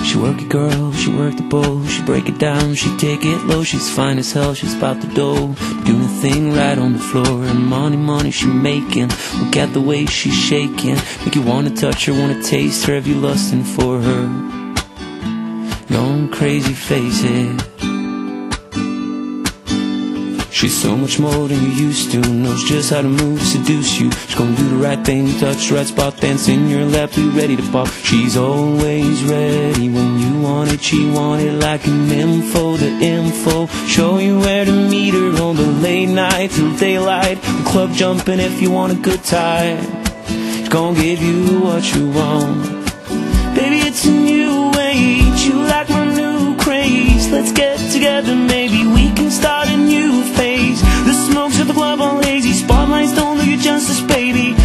She work it girl, she work the bowl, she break it down, she take it low. She's fine as hell, she's about the dough, doing the thing right on the floor. And money she making, look at the way she's shaking, make you wanna touch her, wanna taste her, have you lusting for her? Going crazy, face it. She's so much more than you used to, knows just how to move, seduce you. She's gonna do the right thing, touch the right spot, dance in your lap, be ready to pop. She's always ready when you want it, she want it like an info, the info. Show you where to meet her on the late night till daylight. The club jumping if you want a good time. She's gonna give you what you want. Baby, it's a new age, you like my new craze. Let's get together, maybe we can start a new phase. The smokes at the club all hazy, spotlights don't do you justice, baby.